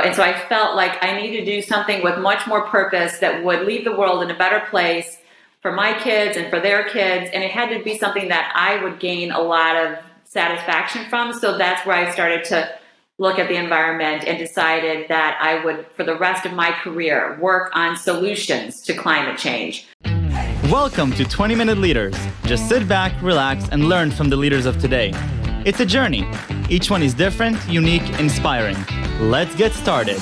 And so I felt like I needed to do something with much more purpose that would leave the world in a better place for my kids and for their kids. And it had to be something that I would gain a lot of satisfaction from. So that's where I started to look at the environment and decided that I would, for the rest of my career, work on solutions to climate change. Welcome to 20-Minute Leaders. Just sit back, relax, and learn from the leaders of today. It's a journey. Each one is different, unique, inspiring. Let's get started.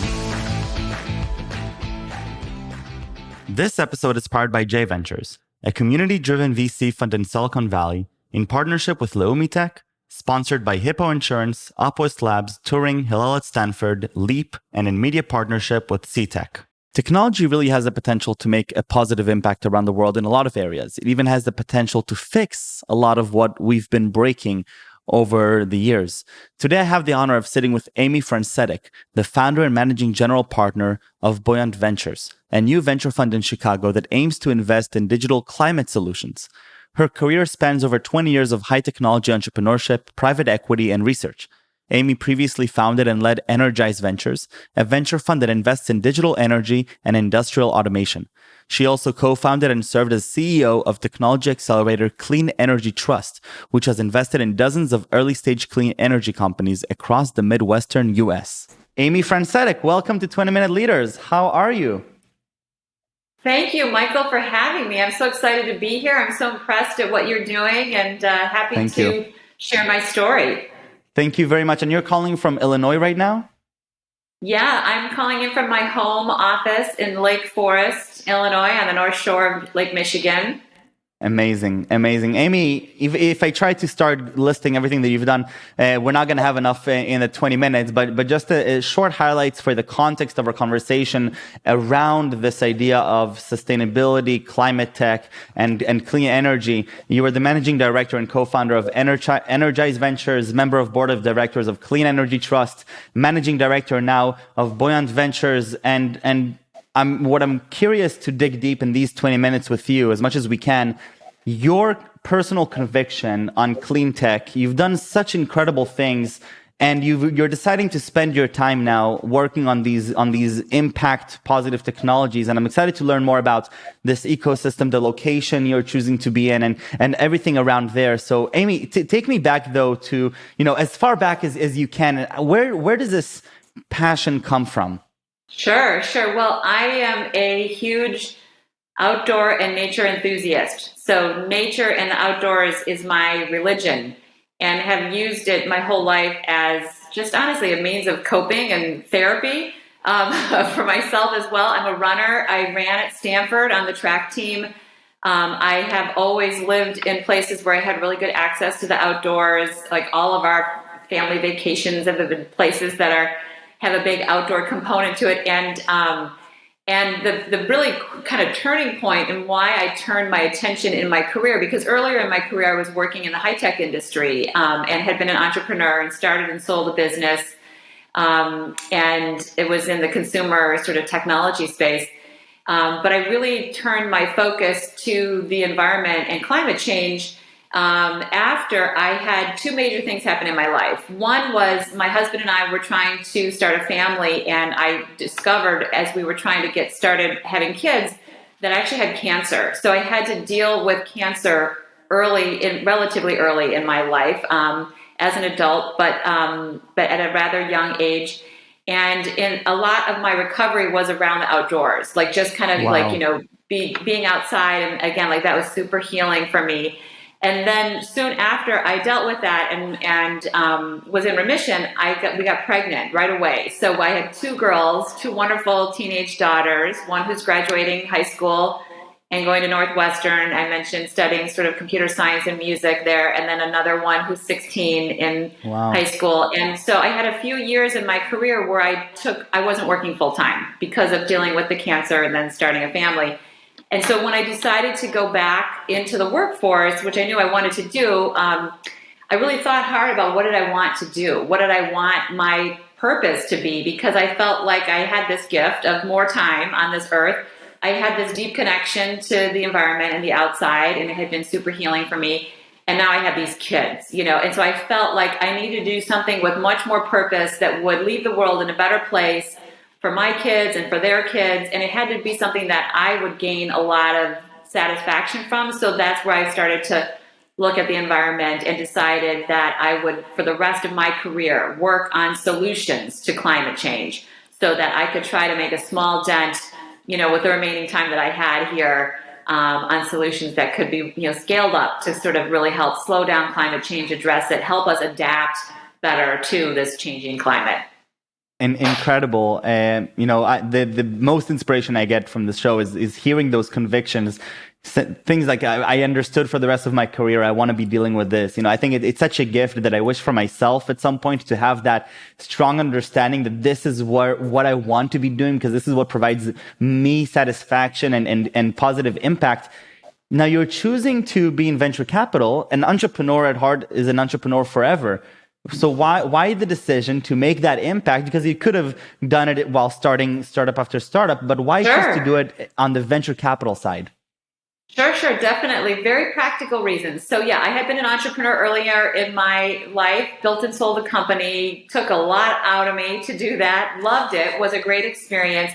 This episode is powered by J Ventures, a community-driven VC fund in Silicon Valley, in partnership with Leumi Tech, sponsored by Hippo Insurance, Upwest Labs, Turing, Hillel at Stanford, Leap, and in media partnership with C-Tech. Technology really has the potential to make a positive impact around the world in a lot of areas. It even has the potential to fix a lot of what we've been breaking over the years. Today, I have the honor of sitting with Amy Francetic, the founder and managing general partner of Buoyant Ventures, a new venture fund in Chicago that aims to invest in digital climate solutions. Her career spans over 20 years of high technology entrepreneurship, private equity, and research. Amy previously founded and led Energize Ventures, a venture fund that invests in digital energy and industrial automation. She also co-founded and served as CEO of technology accelerator Clean Energy Trust, which has invested in dozens of early-stage clean energy companies across the Midwestern US. Amy Francetic, welcome to 20-Minute Leaders. How are you? Thank you, Michael, for having me. I'm so excited to be here. I'm so impressed at what you're doing and happy to share my story. Thank you very much. And you're calling from Illinois right now? Yeah, I'm calling in from my home office in Lake Forest, Illinois, on the North Shore of Lake Michigan. Amazing, amazing. Amy, if I try to start listing everything that you've done, we're not going to have enough in the 20 minutes, but just a short highlights for the context of our conversation around this idea of sustainability, climate tech, and clean energy. You are the managing director and co-founder of Energize Ventures, member of board of directors of Clean Energy Trust, managing director now of Buoyant Ventures, and what I'm curious to dig deep in these 20 minutes with you, as much as we can, your personal conviction on clean tech. You've done such incredible things, and you're deciding to spend your time now working on these impact positive technologies. And I'm excited to learn more about this ecosystem, the location you're choosing to be in, and everything around there. So, Amy, take me back though to as far back as you can. Where does this passion come from? Sure. Well, I am a huge outdoor and nature enthusiast. So nature and the outdoors is my religion, and have used it my whole life as just honestly a means of coping and therapy for myself as well. I'm a runner. I ran at Stanford on the track team. I have always lived in places where I had really good access to the outdoors. Like all of our family vacations have been places that have a big outdoor component to it, and the really kind of turning point and why I turned my attention in my career, because earlier in my career I was working in the high-tech industry and had been an entrepreneur and started and sold a business, and it was in the consumer sort of technology space, but I really turned my focus to the environment and climate change after I had two major things happen in my life. One was my husband and I were trying to start a family, and I discovered as we were trying to get started having kids that I actually had cancer. So I had to deal with cancer relatively early in my life as an adult, but at a rather young age. And in a lot of my recovery was around the outdoors, like just kind of being outside, and again, like that was super healing for me. And then soon after I dealt with that and was in remission, we got pregnant right away. So I had two girls, two wonderful teenage daughters, one who's graduating high school and going to Northwestern. I mentioned studying sort of computer science and music there, and then another one who's 16 in high school. And so I had a few years in my career where I wasn't working full time because of dealing with the cancer and then starting a family. And so when I decided to go back into the workforce, which I knew I wanted to do, I really thought hard about what did I want to do? What did I want my purpose to be? Because I felt like I had this gift of more time on this earth. I had this deep connection to the environment and the outside, and it had been super healing for me. And now I have these kids, and so I felt like I needed to do something with much more purpose that would leave the world in a better place for my kids and for their kids. And it had to be something that I would gain a lot of satisfaction from. So that's where I started to look at the environment and decided that I would, for the rest of my career, work on solutions to climate change so that I could try to make a small dent, with the remaining time that I had here, on solutions that could be, scaled up to sort of really help slow down climate change, address it, help us adapt better to this changing climate. And incredible. The most inspiration I get from this show is hearing those convictions. Things like I understood for the rest of my career, I want to be dealing with this. I think it's such a gift that I wish for myself at some point to have that strong understanding that this is what I want to be doing, because this is what provides me satisfaction and positive impact. Now you're choosing to be in venture capital. An entrepreneur at heart is an entrepreneur forever. So why the decision to make that impact? Because you could have done it while starting startup after startup, but why choose to do it on the venture capital side? Sure, definitely. Very practical reasons. So yeah, I had been an entrepreneur earlier in my life, built and sold a company, took a lot out of me to do that, loved it, was a great experience.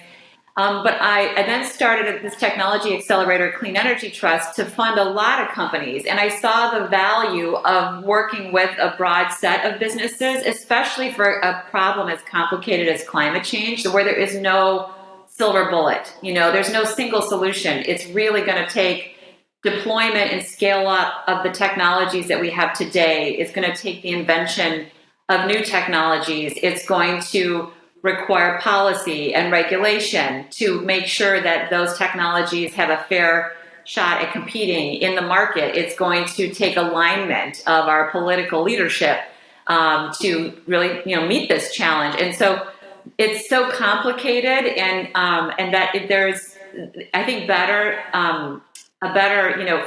But I then started this technology accelerator, Clean Energy Trust, to fund a lot of companies. And I saw the value of working with a broad set of businesses, especially for a problem as complicated as climate change, where there is no silver bullet. There's no single solution. It's really going to take deployment and scale up of the technologies that we have today. It's going to take the invention of new technologies. It's going to require policy and regulation to make sure that those technologies have a fair shot at competing in the market. It's going to take alignment of our political leadership to really, meet this challenge. And so it's so complicated, and that there's, I think, a better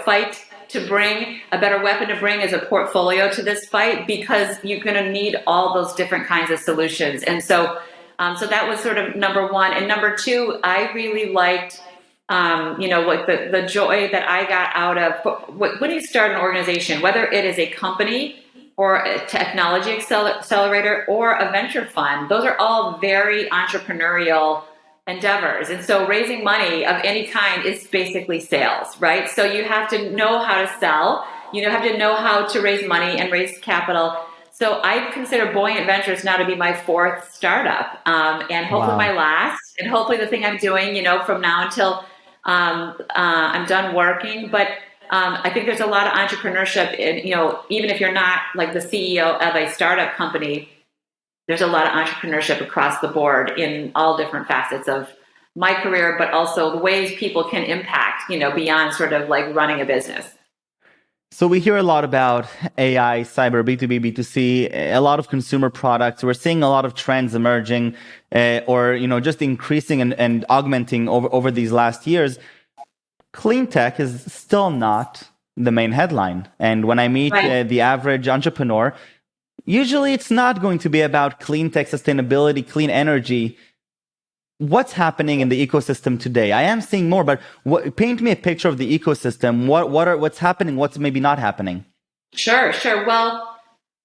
fight to bring, a better weapon to bring as a portfolio to this fight, because you're going to need all those different kinds of solutions. And so that was sort of number one. And number two, I really liked, what the joy that I got out of when you start an organization, whether it is a company or a technology accelerator or a venture fund. Those are all very entrepreneurial endeavors. And so raising money of any kind is basically sales, right? So you have to know how to sell, have to know how to raise money and raise capital. So I consider Buoyant Ventures now to be my fourth startup, and hopefully my last, and hopefully the thing I'm doing, from now until I'm done working. But I think there's a lot of entrepreneurship in, even if you're not like the CEO of a startup company, there's a lot of entrepreneurship across the board in all different facets of my career, but also the ways people can impact, beyond sort of like running a business. So we hear a lot about AI, cyber, B2B, B2C, a lot of consumer products. We're seeing a lot of trends emerging or, just increasing and augmenting over these last years. Clean tech is still not the main headline. And when I meet the average entrepreneur, usually it's not going to be about clean tech, sustainability, clean energy. What's happening in the ecosystem today? I am seeing more, but paint me a picture of the ecosystem. What's happening? What's maybe not happening? Sure. Well,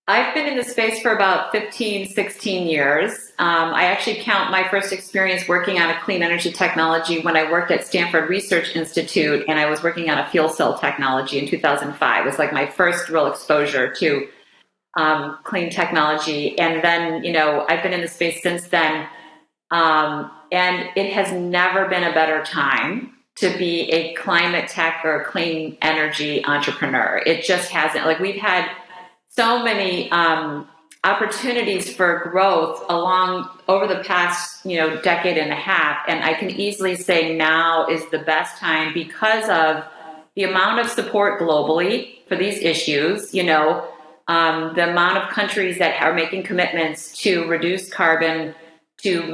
I've been in this space for about 15, 16 years. I actually count my first experience working on a clean energy technology when I worked at Stanford Research Institute, and I was working on a fuel cell technology in 2005. It was like my first real exposure to clean technology. And then, I've been in the space since then. And it has never been a better time to be a climate tech or clean energy entrepreneur. It just hasn't. Like, we've had so many opportunities for growth over the past, decade and a half. And I can easily say now is the best time because of the amount of support globally for these issues, the amount of countries that are making commitments to reduce carbon, to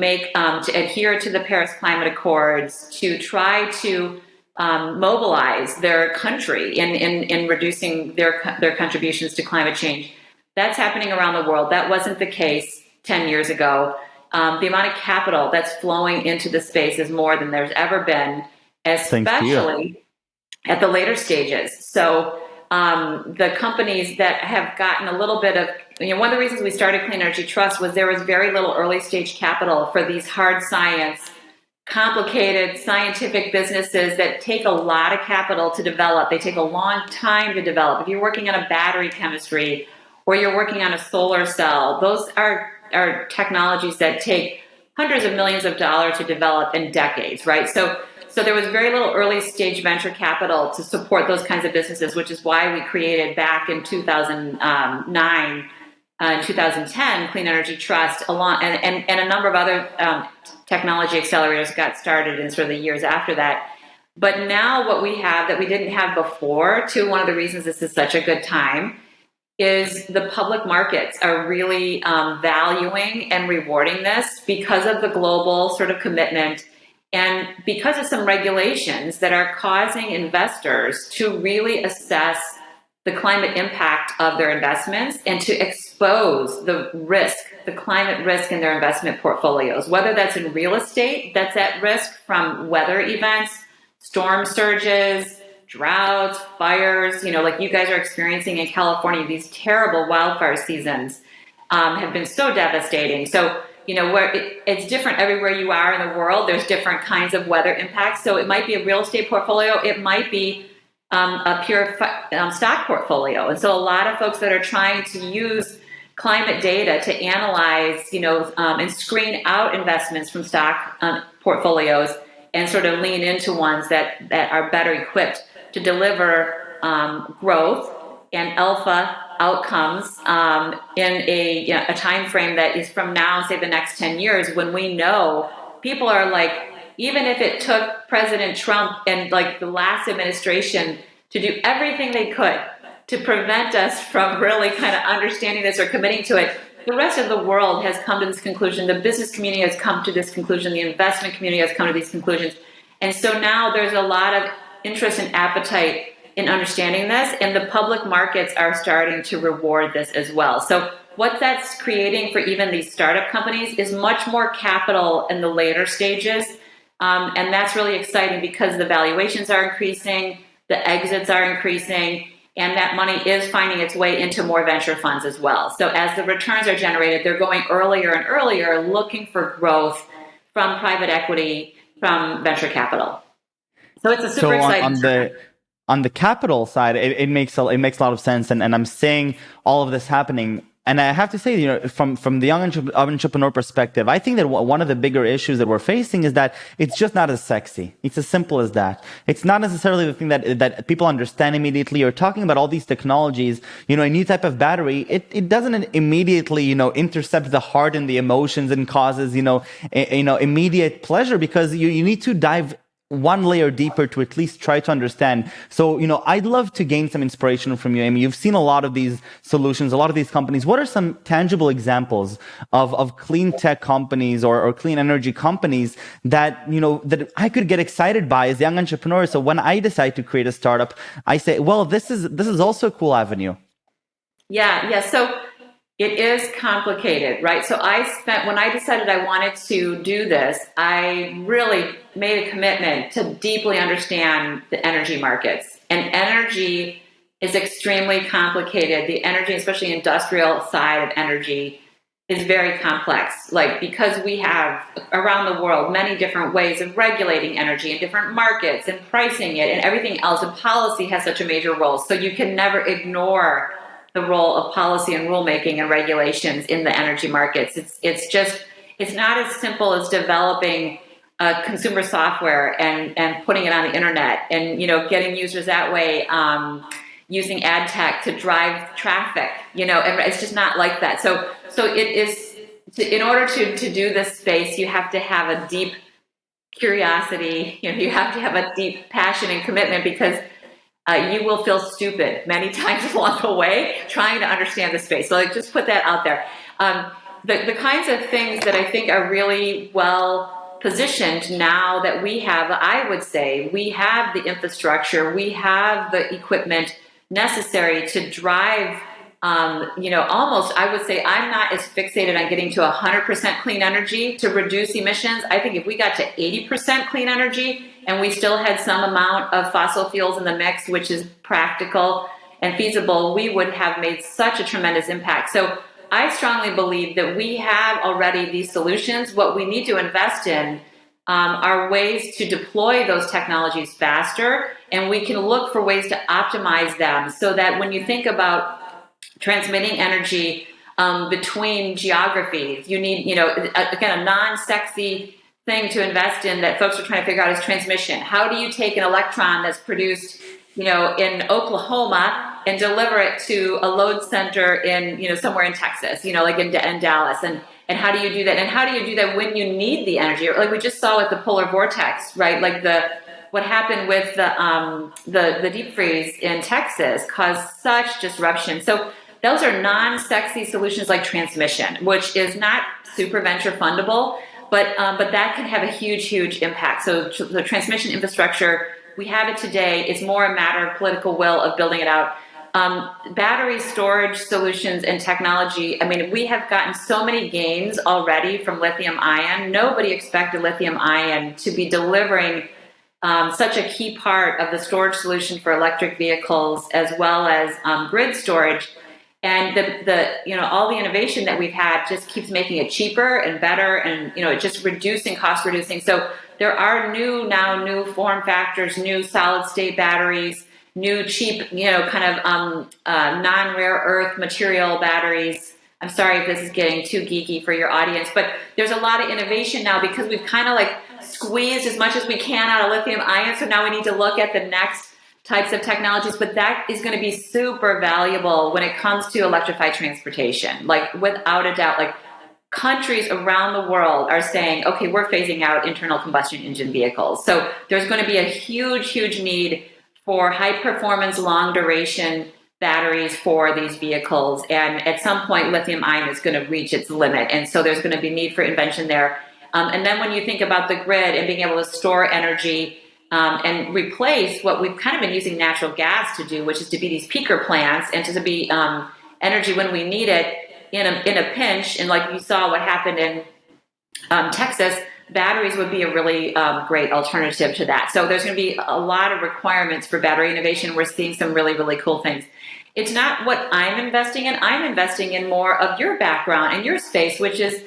adhere to the Paris Climate Accords, to try to mobilize their country in reducing their contributions to climate change. That's happening around the world. That wasn't the case 10 years ago. The amount of capital that's flowing into the space is more than there's ever been, especially at the later stages. So the companies that have gotten a little bit of one of the reasons we started Clean Energy Trust was there was very little early stage capital for these hard science, complicated scientific businesses that take a lot of capital to develop. They take a long time to develop. If you're working on a battery chemistry or you're working on a solar cell, those are technologies that take hundreds of millions of dollars to develop in decades, right? So there was very little early stage venture capital to support those kinds of businesses, which is why we created back in 2009 and 2010 Clean Energy Trust, and a number of other technology accelerators got started in sort of the years after that. But now what we have that we didn't have before, too, one of the reasons this is such a good time, is the public markets are really valuing and rewarding this because of the global sort of commitment and because of some regulations that are causing investors to really assess the climate impact of their investments and to expose the risk, the climate risk in their investment portfolios, whether that's in real estate that's at risk from weather events, storm surges, droughts, fires, like you guys are experiencing in California, these terrible wildfire seasons have been so devastating. So, where it's different everywhere you are in the world, there's different kinds of weather impacts. So it might be a real estate portfolio, it might be a pure stock portfolio. And so a lot of folks that are trying to use climate data to analyze, and screen out investments from stock portfolios and sort of lean into ones that are better equipped to deliver growth and alpha outcomes in a time frame that is from now, say the next 10 years, when we know people are like, even if it took President Trump and like the last administration to do everything they could to prevent us from really kind of understanding this or committing to it, the rest of the world has come to this conclusion. The business community has come to this conclusion. The investment community has come to these conclusions. And so now there's a lot of interest and appetite in understanding this, and the public markets are starting to reward this as well. So what that's creating for even these startup companies is much more capital in the later stages. And that's really exciting because the valuations are increasing, the exits are increasing, and that money is finding its way into more venture funds as well. So as the returns are generated, they're going earlier and earlier, looking for growth from private equity, from venture capital. So it's a super exciting time. On the capital side, it makes a lot of sense, and I'm seeing all of this happening. And I have to say, from the young entrepreneur perspective, I think that one of the bigger issues that we're facing is that it's just not as sexy. It's as simple as that. It's not necessarily the thing that people understand immediately. You're talking about all these technologies, a new type of battery. It doesn't immediately, intercept the heart and the emotions and causes, immediate pleasure, because you need to dive one layer deeper to at least try to understand. So, I'd love to gain some inspiration from you, Amy. You've seen a lot of these solutions, a lot of these companies. What are some tangible examples of clean tech companies or clean energy companies that, that I could get excited by as a young entrepreneur? So when I decide to create a startup, I say, well, this is also a cool avenue. Yeah. So it is complicated, right? So when I decided I wanted to do this, I really made a commitment to deeply understand the energy markets. And energy is extremely complicated. The energy, especially industrial side of energy, is very complex. Because we have around the world many different ways of regulating energy in different markets and pricing it and everything else. And policy has such a major role. So you can never ignore the role of policy and rulemaking and regulations in the energy markets. It's not as simple as developing consumer software and putting it on the internet and getting users that way, using ad tech to drive traffic. And it's just not like that. So it is, in order to do this space, you have to have a deep curiosity. You have to have a deep passion and commitment, because you will feel stupid many times along the way trying to understand the space. So just put that out there. The kinds of things that I think are really well positioned now that we have, I would say, we have the infrastructure, we have the equipment necessary to drive, almost, I would say, I'm not as fixated on getting to 100% clean energy to reduce emissions. I think if we got to 80% clean energy, and we still had some amount of fossil fuels in the mix, which is practical and feasible, we would have made such a tremendous impact. So I strongly believe that we have already these solutions. What we need to invest in are ways to deploy those technologies faster, and we can look for ways to optimize them so that when you think about transmitting energy between geographies, you need, again, a non-sexy thing to invest in that folks are trying to figure out is transmission. How do you take an electron that's produced, in Oklahoma and deliver it to a load center in, somewhere in Texas, like in Dallas, and how do you do that? And how do you do that when you need the energy? Like we just saw with the polar vortex, right? Like what happened with the deep freeze in Texas caused such disruption. So those are non-sexy solutions like transmission, which is not super venture fundable, but that can have a huge impact. So the transmission infrastructure, we have it today. It's more a matter of political will of building it out. Battery storage solutions and technology, I mean, we have gotten so many gains already from lithium ion. Nobody expected lithium ion to be delivering such a key part of the storage solution for electric vehicles as well as grid storage. And all the innovation that we've had just keeps making it cheaper and better, and just cost reducing. So there are new form factors, new solid state batteries, new cheap, non-rare earth material batteries. I'm sorry if this is getting too geeky for your audience, but there's a lot of innovation now because we've kind of like squeezed as much as we can out of lithium ion. So now we need to look at the next types of technologies, but that is going to be super valuable when it comes to electrified transportation. Like without a doubt, like countries around the world are saying, okay, we're phasing out internal combustion engine vehicles. So there's going to be a huge need for high performance, long duration batteries for these vehicles. And at some point, lithium ion is going to reach its limit. And so there's going to be need for invention there. And then when you think about the grid and being able to store energy and replace what we've kind of been using natural gas to do, which is to be these peaker plants and to be energy when we need it in a pinch. And like you saw what happened in Texas, batteries would be a really great alternative to that. So there's going to be a lot of requirements for battery innovation. We're seeing some really cool things. It's not what I'm investing in. I'm investing in more of your background and your space, which is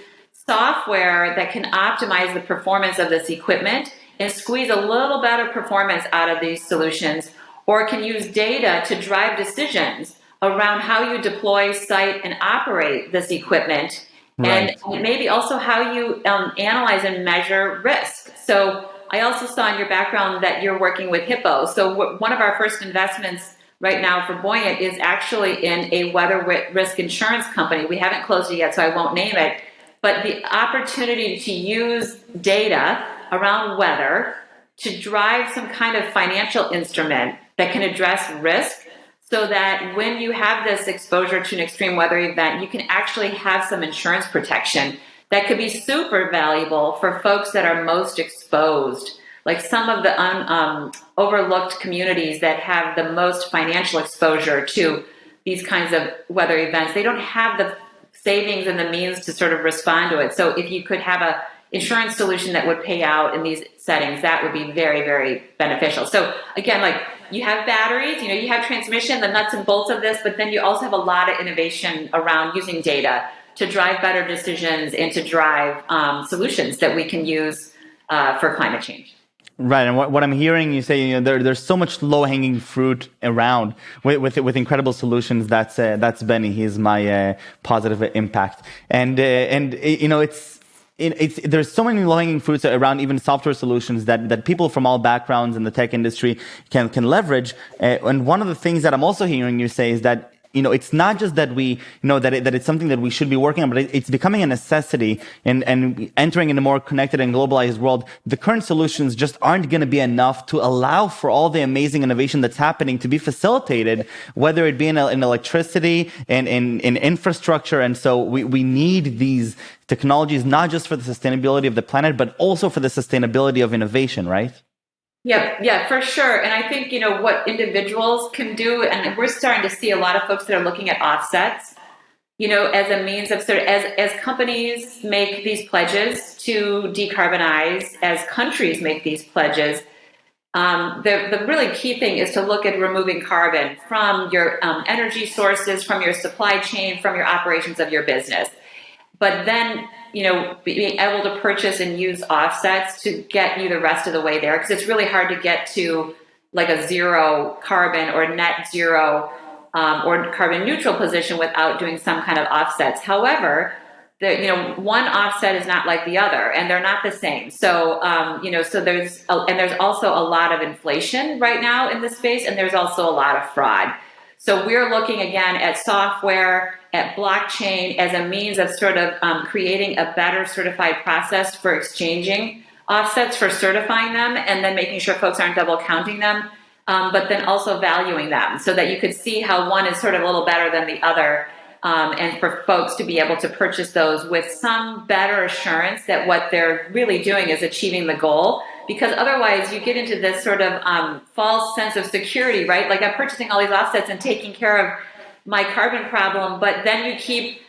software that can optimize the performance of this equipment and squeeze a little better performance out of these solutions, or can use data to drive decisions around how you deploy, site, and operate this equipment. Right. And maybe also how you analyze and measure risk. So I also saw in your background that you're working with Hippo. So one of our first investments right now for Buoyant is actually in a weather risk insurance company. We haven't closed it yet, so I won't name it. But the opportunity to use data around weather to drive some kind of financial instrument that can address risk, so that when you have this exposure to an extreme weather event, you can actually have some insurance protection that could be super valuable for folks that are most exposed, like some of the overlooked communities that have the most financial exposure to these kinds of weather events. They don't have the savings and the means to sort of respond to it. So if you could have a insurance solution that would pay out in these settings, that would be very beneficial. So again, like you have batteries, you have transmission, the nuts and bolts of this, but then you also have a lot of innovation around using data to drive better decisions and to drive solutions that we can use for climate change. Right, and what I'm hearing you say, there's so much low-hanging fruit around with incredible solutions. That's Benny. He's my positive impact, and there's so many low-hanging fruits around even software solutions that people from all backgrounds in the tech industry can leverage. And one of the things that I'm also hearing you say is that it's not just that we that it's something that we should be working on, but it's becoming a necessity. And entering in a more connected and globalized world, the current solutions just aren't going to be enough to allow for all the amazing innovation that's happening to be facilitated, whether it be in electricity and in infrastructure. And so we need these technologies not just for the sustainability of the planet, but also for the sustainability of innovation, right? Yeah, for sure. And I think, what individuals can do, and we're starting to see a lot of folks that are looking at offsets, as a means of as companies make these pledges to decarbonize, as countries make these pledges, The really key thing is to look at removing carbon from your energy sources, from your supply chain, from your operations of your business. But then, being able to purchase and use offsets to get you the rest of the way there, because it's really hard to get to like a zero carbon or net zero or carbon neutral position without doing some kind of offsets. However, one offset is not like the other, and they're not the same. So, so there's also a lot of inflation right now in this space, and there's also a lot of fraud. So we're looking again at software, at blockchain as a means of sort of creating a better certified process for exchanging offsets, for certifying them, and then making sure folks aren't double counting them, but then also valuing them so that you could see how one is sort of a little better than the other. And for folks to be able to purchase those with some better assurance that what they're really doing is achieving the goal. Because otherwise you get into this sort of false sense of security, right? Like I'm purchasing all these offsets and taking care of my carbon problem, but then you keep,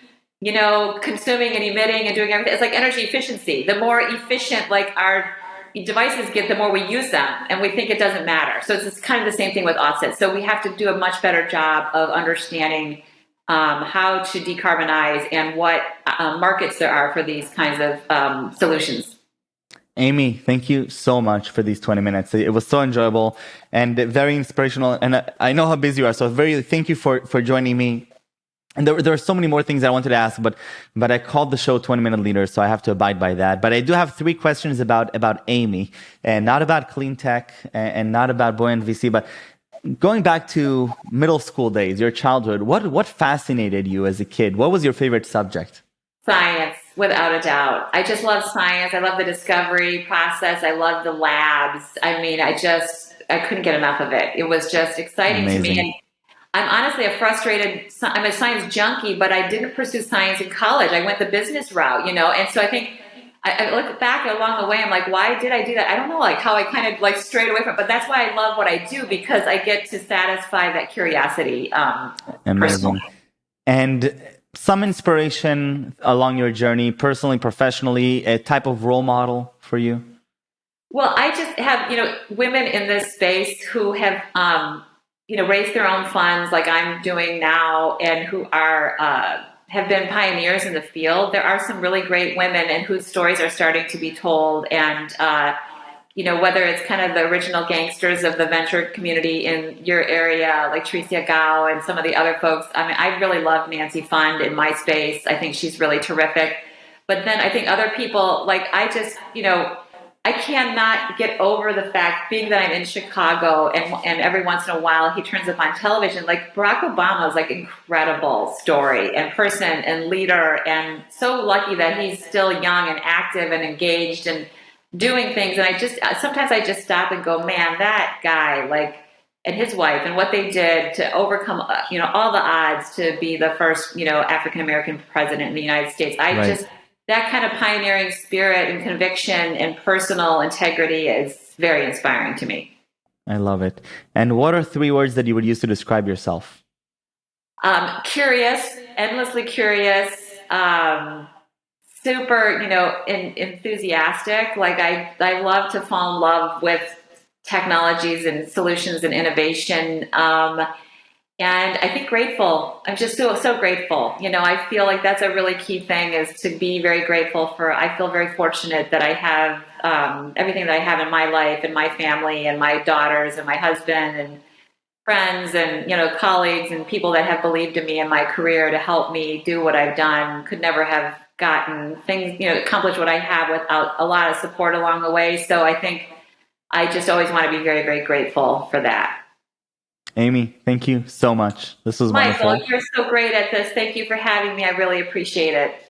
consuming and emitting and doing everything. It's like energy efficiency. The more efficient like our devices get, the more we use them, and we think it doesn't matter. So it's kind of the same thing with offsets. So we have to do a much better job of understanding how to decarbonize and what markets there are for these kinds of solutions. Amy, thank you so much for these 20 minutes. It was so enjoyable and very inspirational. And I know how busy you are, so thank you for joining me. And there are so many more things I wanted to ask, but I called the show 20-minute leader, so I have to abide by that. But I do have 3 questions about Amy, and not about clean tech and not about Buoyant VC, but going back to middle school days, your childhood, what fascinated you as a kid? What was your favorite subject? Science, without a doubt. I just love science. I love the discovery process. I love the labs. I mean, I couldn't get enough of it. It was just exciting to me. And I'm honestly I'm a science junkie, but I didn't pursue science in college. I went the business route, and so I think I look back along the way, I'm like, why did I do that? I don't know, like how I kind of like strayed away from it, but that's why I love what I do, because I get to satisfy that curiosity. Amazing. Personally. And some inspiration along your journey, personally, professionally, a type of role model for you? Well, I just have, women in this space who have, raised their own funds like I'm doing now, and who are, have been pioneers in the field. There are some really great women and whose stories are starting to be told. And, whether it's kind of the original gangsters of the venture community in your area, like Tricia Gao and some of the other folks. I mean, I really love Nancy Fund in my space. I think she's really terrific. But then I think other people, like I cannot get over the fact, being that I'm in Chicago and every once in a while he turns up on television, like Barack Obama is like incredible story and person and leader, and so lucky that he's still young and active and engaged and doing things. And sometimes I just stop and go, man, that guy, like, and his wife and what they did to overcome, all the odds to be the first, African-American president in the United States. That kind of pioneering spirit and conviction and personal integrity is very inspiring to me. I love it. And what are 3 words that you would use to describe yourself? Curious, endlessly curious, super, enthusiastic. Like I love to fall in love with technologies and solutions and innovation. And I think grateful. I'm just so grateful. I feel like that's a really key thing, is to be very grateful for. I feel very fortunate that I have everything that I have in my life and my family and my daughters and my husband and friends and, colleagues and people that have believed in me and my career to help me do what I've done. Could never have gotten things, accomplished what I have without a lot of support along the way. So I think I just always want to be very, very grateful for that. Amy, thank you so much. This was Michael, wonderful. You're so great at this. Thank you for having me. I really appreciate it.